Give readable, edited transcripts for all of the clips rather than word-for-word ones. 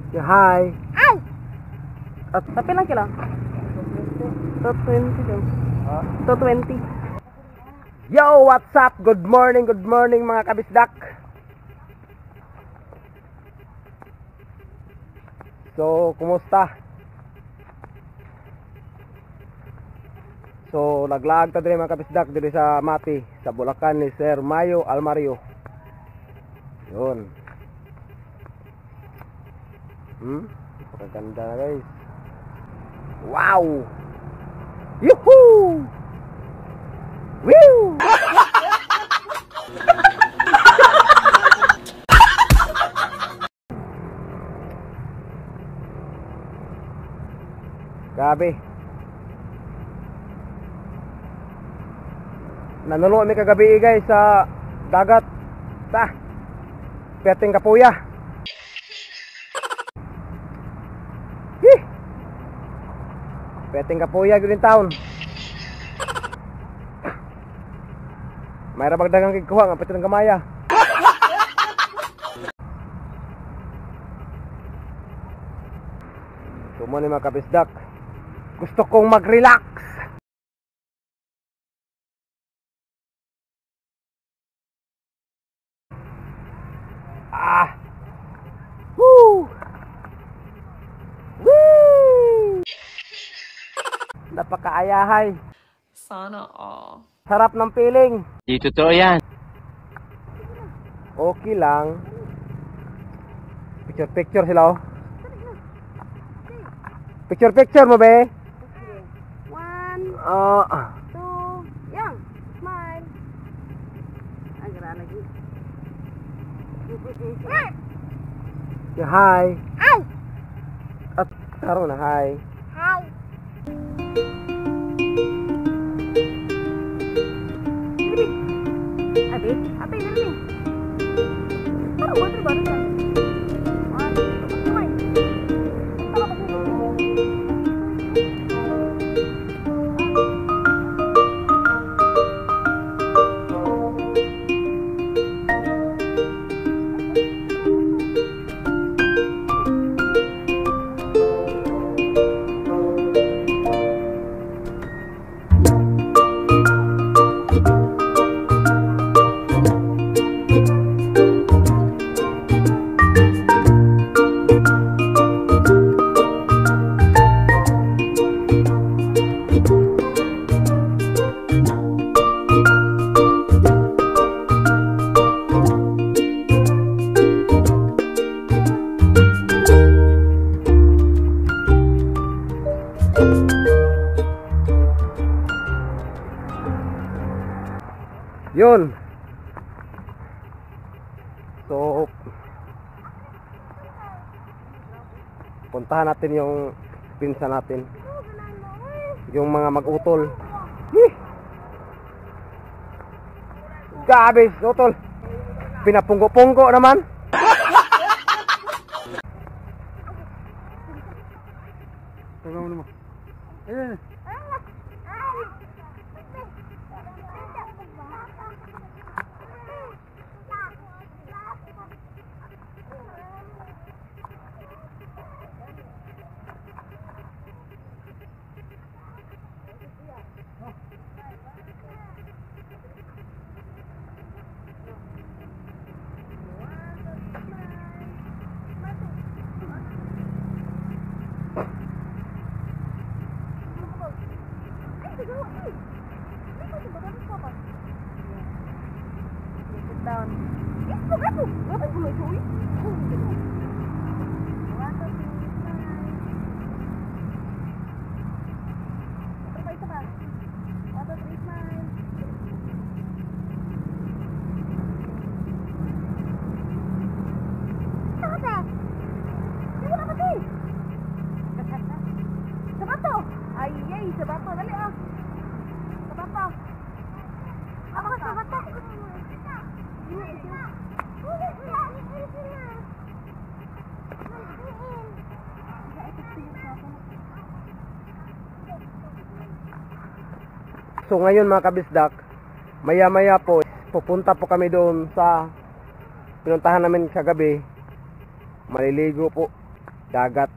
Yeah, hi. Ay! At Tapi lang kilo? 220 daw. 220. yo, what's up? Good morning mga kabisdak. So, kumusta? So, naglaag ta din mga kabisdak dito sa Mati, sa Bulacan ni Sir Mayo Almario. Yun. Pagkaganda na guys. Wow! Yuhuu! Woo! Grabe. Nanulo mi kagabi guys sa dagat. Ta. Peteng Kapuya. Hih. Peteng Kapuya gyud in town. Mayra bagdagang kikuha nga peteng gamaya. Tumo ni mga kabisdak. Gusto kong mag-relax. Woo! Woo! Napakaayahay. Sana all. Sarap ng feeling. Di totoo yan. Okay lang. Picture sila oh. Picture mo be. 1, 2, yang. Smile. Agara lagi. Yeah, hi. Ay! At taro na hi. Hi. Abi, apa ini nih? Parang buat baru kan. Yun. So, puntahan natin yung pinsa natin. Yung mga mag-utol. Gabis, utol. Pinapunggo-punggo naman. Tama mo naman. Ayan. Down. Apa puluh cuy? Apa itu bang? Auto treatment. Apa? Ini apa sih? Sebato. Ayy, sebato dali ah. Sebato. Apa sebato? So ngayon mga kabisdak, maya po pupunta po kami doon sa pinuntahan namin kagabi. Maliligo po dagat.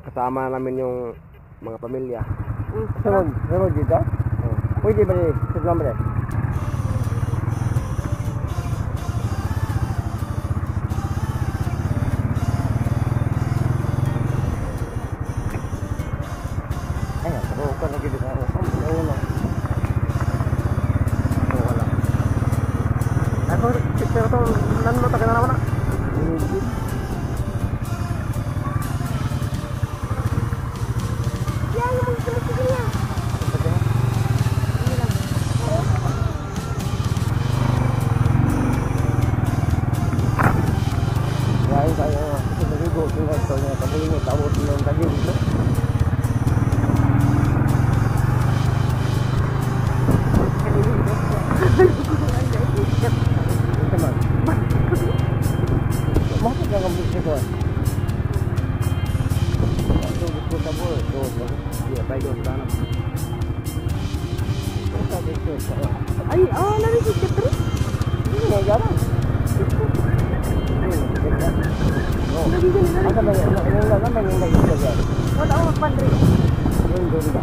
Kasama namin yung mga pamilya. Sunod dito? Pwede ba rin? Siglang ba rin? Ay, pero ka lagi dito. Wala. Wala. Ako, pero to, nan mo taga na. Ay, oh, narinig ka terus? Ini jarang. Lagi ka na. Apa banyak? Enggak naman yung nagsisaga. Wala ako magpandri. Yun doon ba?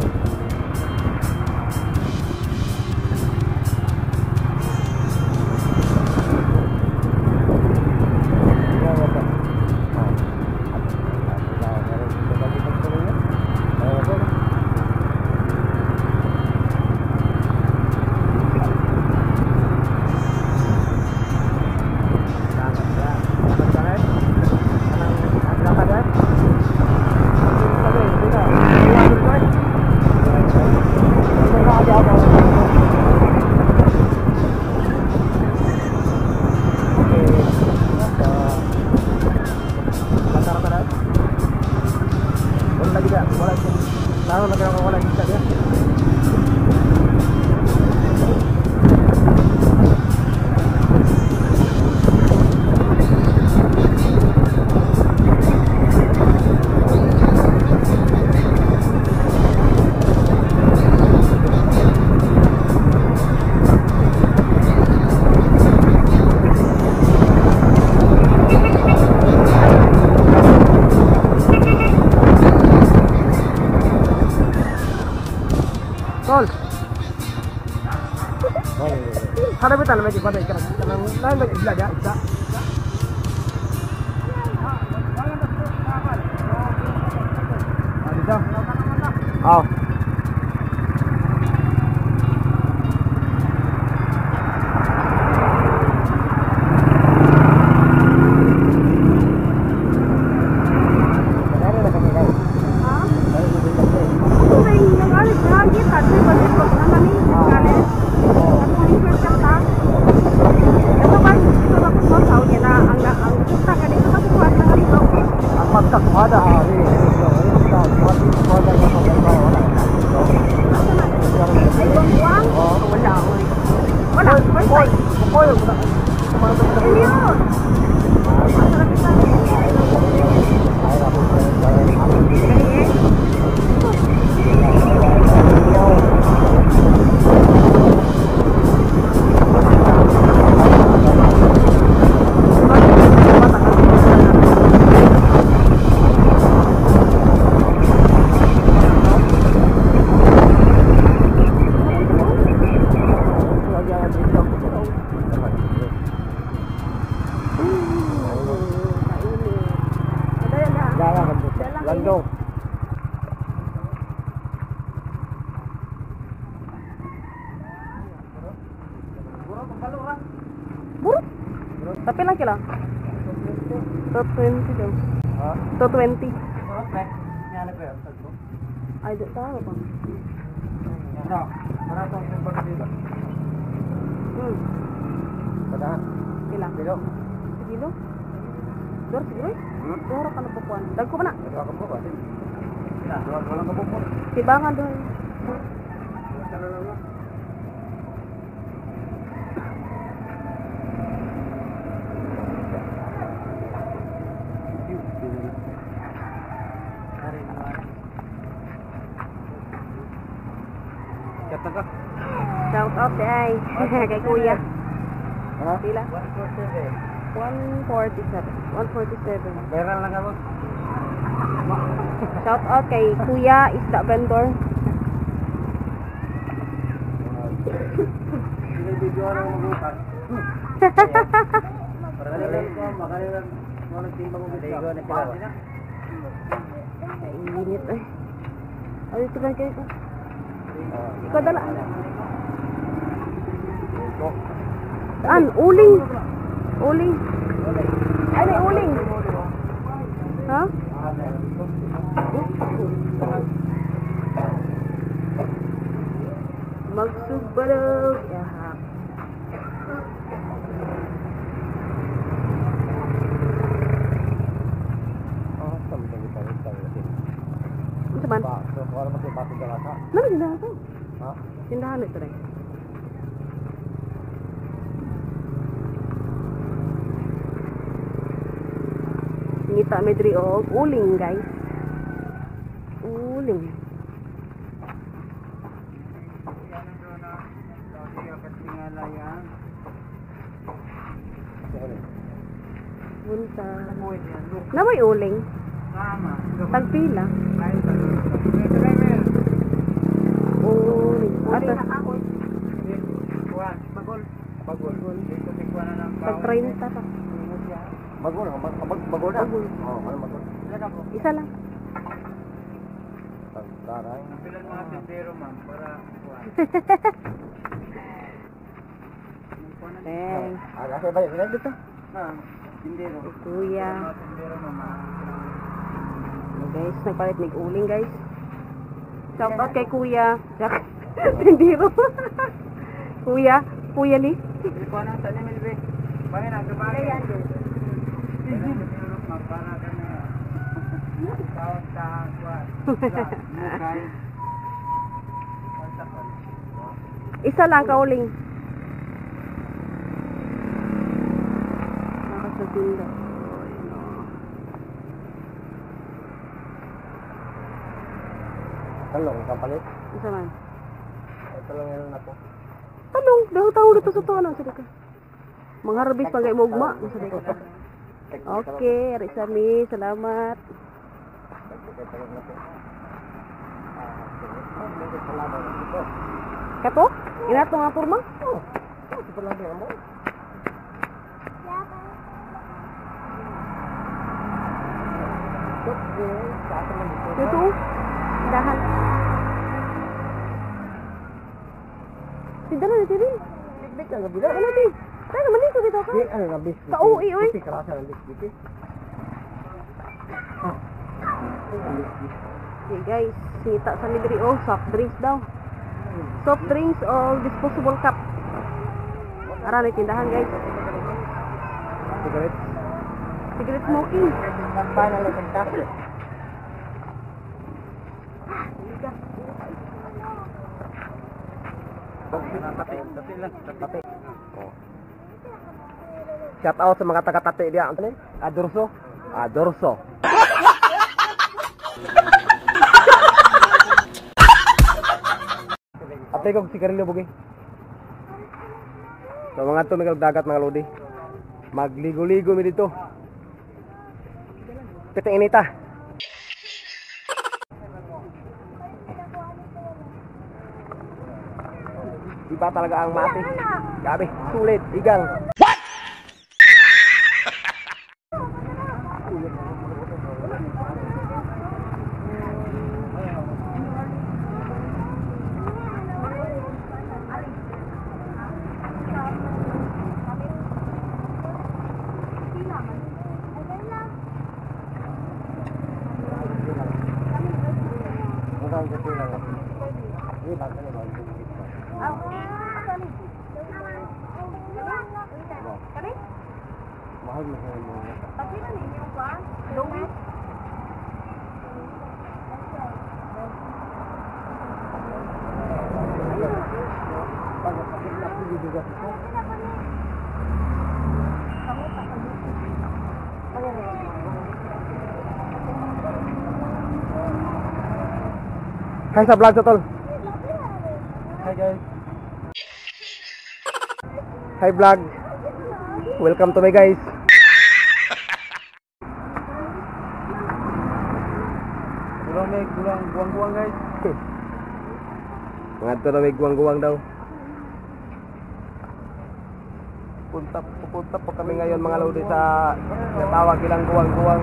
Tol, Ada betul lagi pada ikan. Karena lain lagi belajar. Ada. oh. Ada hari. Gandong. Buruk? Tapi laki lah. 220 daw. 220. Ay, di tahu bang. Ilang? Kilo? Dua kilo? Dua ka na pupuan. Dagko ba na? Tibangan doon. Shout out deh, kayak kuya. Hah? Pila? 147. 147. Meron lang ako. Shout out kay Kuya Isda Vendor. Video na magutan. Para lang ko, makalilang mo nagtimbang mo video na sila. Ay, init eh. Ay, ito lang kayo. Ikaw dala. Saan? Uling. Uling. Ay, may uling. Ha? Magsubalog. Yahak. Ano man? Wala pa siya pasok sa lata. Ano tindahan to? Ha? Tindahan ito rin. Ngita medri og uling guys. Uling. Bunta. Na may uling. Tagpila. Uling. Ato. Tag 30 pa. Bagol na. Bagol. Oo, ano bagol? Isa lang. Pagkaray. Bilang mga tindero, ma'am, para Thanks. kasi ba yun? Dito. Tindero. Kuya. Tindero, mama. Guys, nagpalit may uling guys. Shout out kay Kuya. Tindiro. Kuya. Kuya ni. Ikuha na sa Nimilbe. Bakit ang gabali? Para ka na. Tawag sa kuwan. Mukay. Isa lang kauling. Nakasagunda. Talong, kapalit. Isa man. Talong yan ako. Talong. Dahil tao dito sa tuwan. Sige ka. Mangharbis pagay mugma. Sige ka. Okay. Arisami. Salamat. Kato? Inato nga porma? Ito lang din mo. Ito? Dahan. Tidak na tiri. Big ang gabila. Ano ti? Tayo naman dito dito ka. Ano nga bis? Sa uwi, uy. Bis karasa ng bis. Okay guys, sita sa libre oh, soft drinks daw. Soft drinks o disposable cup. Ara na tindahan guys. Cigarette. Cigarette smoking. Paano lang ang tayo? Shout out sa mga taga-Tate diya. Ano ni? Adorso. Adorso. Ate kog sigarilyo bugi. So mga tumigag dagat mga lodi. Magligo-ligo mi dito. Pitang inita. Iba talaga ang mati. Gabi, sulit, igang. Mahal na sa mo. Hi sa vlog sa tol. Hi guys. Hi vlog. Welcome to my guys. guwang-guwang guys. Mga ito na may guwang-guwang daw. Pupunta po kami ngayon mga lodi sa natawag ilang guwang-guwang.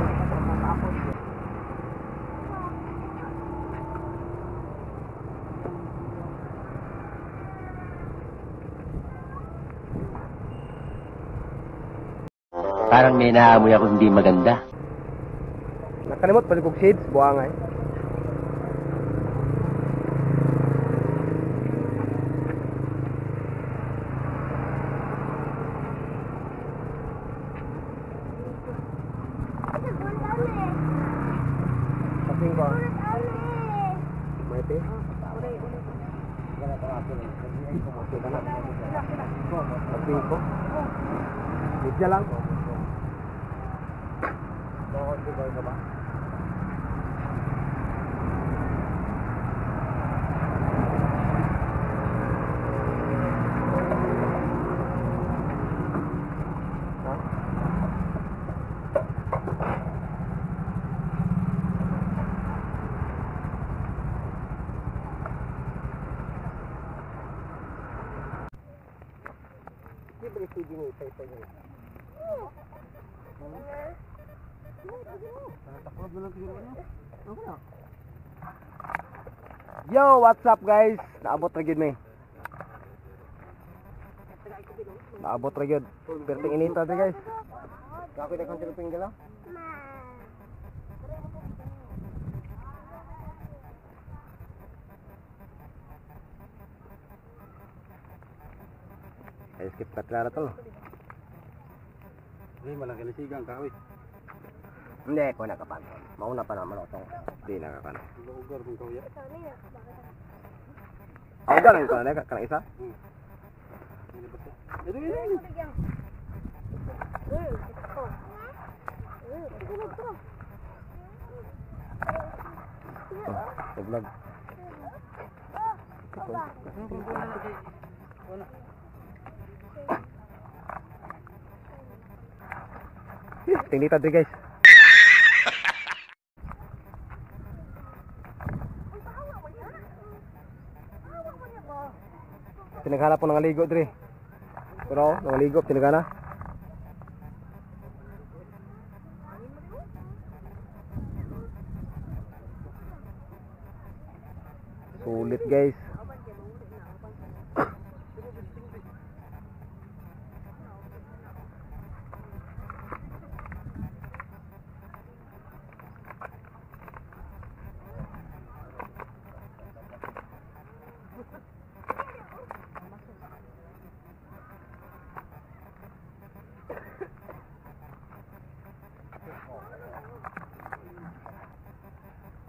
Parang may naamoy ako hindi maganda. Nakalimot pa kong shades, buhangay. Kasing ba? May te? Kasing ko? Medya lang. Yo, what's up guys? Naabot ra gyud mi. Naabot ra gyud. Perting inita dre guys. Ako na kon tilping gala. Ay skip ka klara to. Hindi malaki lisigang kahoy. Hindi ko nakapan. Mauna pa naman ako. Di nakapan. Lugar mong kahoy. Ako galing ko na kanang isa. Vlog. Tinita dre guys. Tinaghanap po ng aligo dre. Pero nangaligo tinagana. Sulit guys.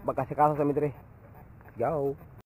Magkasikaso sa midre. Let's go.